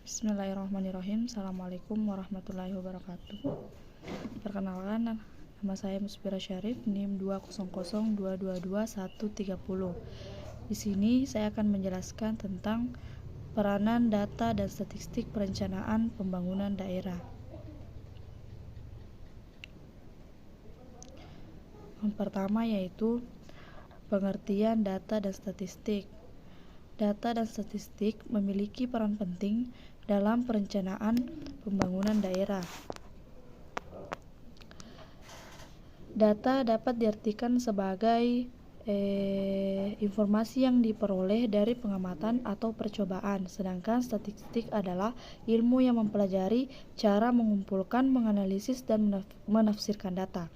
Bismillahirrahmanirrahim. Assalamualaikum warahmatullahi wabarakatuh. Perkenalkan, nama saya Musbira Syarif, NIM 200222130. Di sini saya akan menjelaskan tentang peranan data dan statistik perencanaan pembangunan daerah. Yang pertama yaitu pengertian data dan statistik. Data dan statistik memiliki peran penting dalam perencanaan pembangunan daerah. Data dapat diartikan sebagai informasi yang diperoleh dari pengamatan atau percobaan, sedangkan statistik adalah ilmu yang mempelajari cara mengumpulkan, menganalisis, dan menafsirkan data.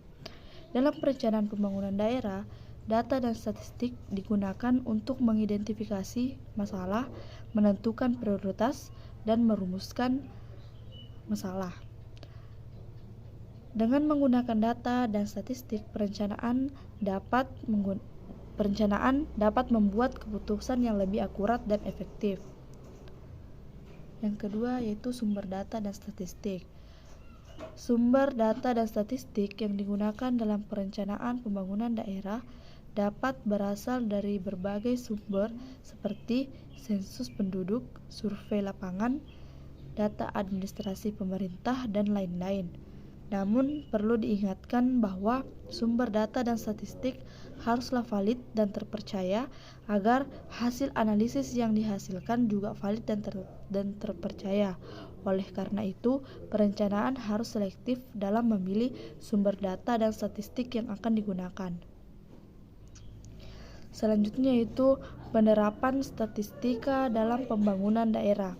Dalam perencanaan pembangunan daerah, data dan statistik digunakan untuk mengidentifikasi masalah, menentukan prioritas, dan merumuskan masalah. Dengan menggunakan data dan statistik, perencanaan dapat membuat keputusan yang lebih akurat dan efektif. Yang kedua yaitu sumber data dan statistik. Sumber data dan statistik yang digunakan dalam perencanaan pembangunan daerah dapat berasal dari berbagai sumber seperti sensus penduduk, survei lapangan, data administrasi pemerintah, dan lain-lain. Namun, perlu diingatkan bahwa sumber data dan statistik haruslah valid dan terpercaya agar hasil analisis yang dihasilkan juga valid dan terpercaya. Oleh karena itu, perencanaan harus selektif dalam memilih sumber data dan statistik yang akan digunakan. Selanjutnya yaitu penerapan statistika dalam pembangunan daerah.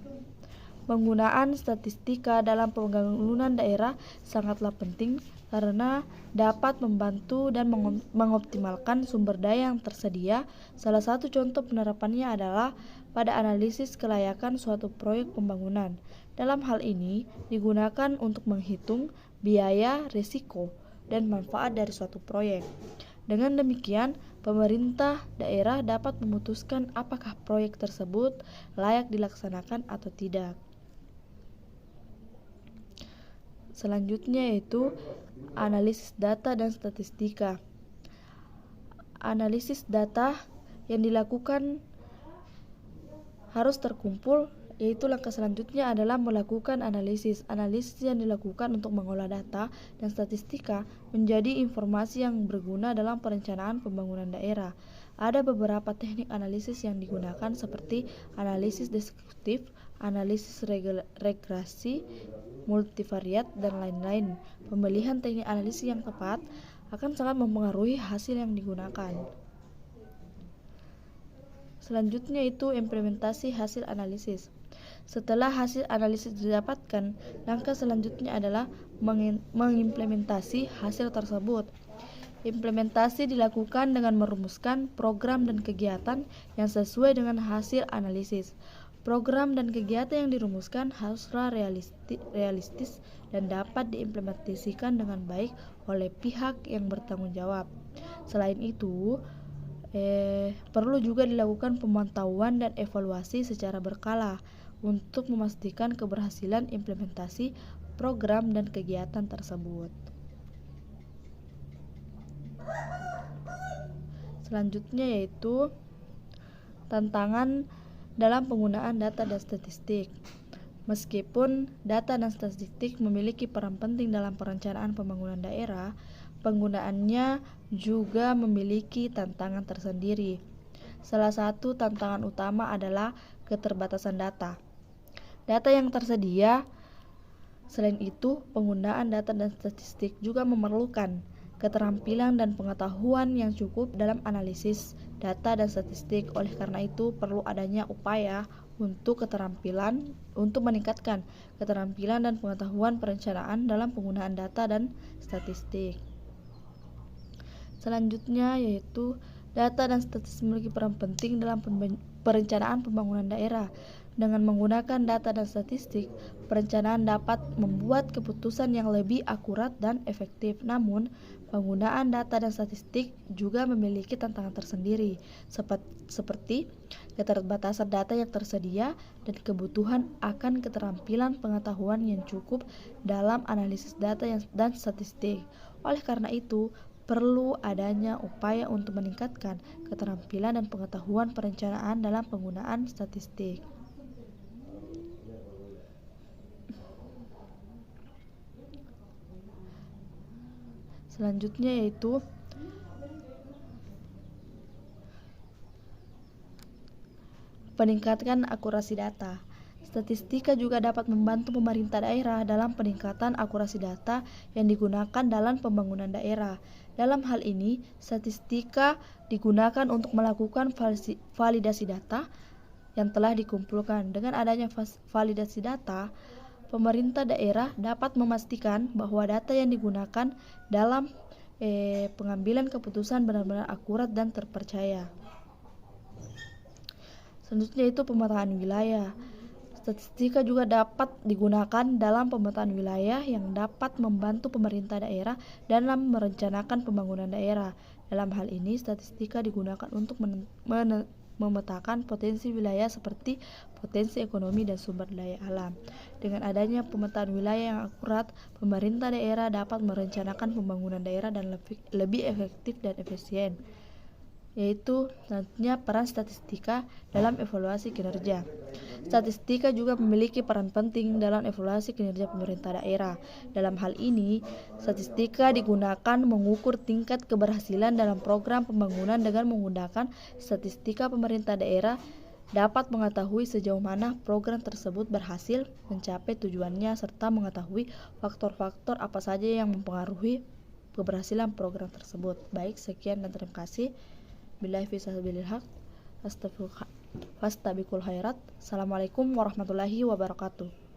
Penggunaan statistika dalam pembangunan daerah sangatlah penting karena dapat membantu dan mengoptimalkan sumber daya yang tersedia. Salah satu contoh penerapannya adalah pada analisis kelayakan suatu proyek pembangunan. Dalam hal ini digunakan untuk menghitung biaya, risiko, dan manfaat dari suatu proyek. Dengan demikian, pemerintah daerah dapat memutuskan apakah proyek tersebut layak dilaksanakan atau tidak. Selanjutnya yaitu analisis data dan statistika. Analisis data yang dilakukan harus terkumpul, yaitu langkah selanjutnya adalah melakukan analisis. Analisis yang dilakukan untuk mengolah data dan statistika menjadi informasi yang berguna dalam perencanaan pembangunan daerah. Ada beberapa teknik analisis yang digunakan seperti analisis deskriptif, analisis regresi, multivariat, dan lain-lain. Pemilihan teknik analisis yang tepat akan sangat mempengaruhi hasil yang digunakan. Selanjutnya itu implementasi hasil analisis. Setelah hasil analisis didapatkan, langkah selanjutnya adalah mengimplementasi hasil tersebut. Implementasi dilakukan dengan merumuskan program dan kegiatan yang sesuai dengan hasil analisis. Program dan kegiatan yang dirumuskan haruslah realistis dan dapat diimplementasikan dengan baik oleh pihak yang bertanggung jawab. Selain itu, perlu juga dilakukan pemantauan dan evaluasi secara berkala untuk memastikan keberhasilan implementasi program dan kegiatan tersebut. Selanjutnya yaitu tantangan dalam penggunaan data dan statistik. Meskipun data dan statistik memiliki peran penting dalam perencanaan pembangunan daerah, penggunaannya juga memiliki tantangan tersendiri. Salah satu tantangan utama adalah keterbatasan data. Data yang tersedia. Selain itu, penggunaan data dan statistik juga memerlukan keterampilan dan pengetahuan yang cukup dalam analisis data dan statistik. Oleh karena itu, perlu adanya upaya untuk meningkatkan keterampilan dan pengetahuan perencanaan dalam penggunaan data dan statistik. Selanjutnya yaitu data dan statistik memiliki peran penting dalam perencanaan pembangunan daerah. Dengan menggunakan data dan statistik, perencanaan dapat membuat keputusan yang lebih akurat dan efektif. Namun, penggunaan data dan statistik juga memiliki tantangan tersendiri, seperti keterbatasan data yang tersedia dan kebutuhan akan keterampilan pengetahuan yang cukup dalam analisis data dan statistik. Oleh karena itu, perlu adanya upaya untuk meningkatkan keterampilan dan pengetahuan perencanaan dalam penggunaan statistik. Selanjutnya yaitu peningkatan akurasi data. Statistika juga dapat membantu pemerintah daerah dalam peningkatan akurasi data yang digunakan dalam pembangunan daerah. Dalam hal ini, statistika digunakan untuk melakukan validasi data yang telah dikumpulkan. Dengan adanya validasi data, pemerintah daerah dapat memastikan bahwa data yang digunakan dalam pengambilan keputusan benar-benar akurat dan terpercaya. Selanjutnya itu pemetaan wilayah. Statistika juga dapat digunakan dalam pemetaan wilayah yang dapat membantu pemerintah daerah dalam merencanakan pembangunan daerah. Dalam hal ini, statistika digunakan untuk memetakan potensi wilayah seperti potensi ekonomi dan sumber daya alam. Dengan adanya pemetaan wilayah yang akurat, pemerintah daerah dapat merencanakan pembangunan daerah dan lebih efektif dan efisien. Yaitu selanjutnya peran statistika dalam evaluasi kinerja. Statistika juga memiliki peran penting dalam evaluasi kinerja pemerintah daerah. Dalam hal ini, statistika digunakan mengukur tingkat keberhasilan dalam program pembangunan. Dengan menggunakan statistika, pemerintah daerah dapat mengetahui sejauh mana program tersebut berhasil mencapai tujuannya serta mengetahui faktor-faktor apa saja yang mempengaruhi keberhasilan program tersebut. Baik, sekian dan terima kasih. Billahi fisabilil haq, fastabiqul khairat. Assalamualaikum warahmatullahi wabarakatuh.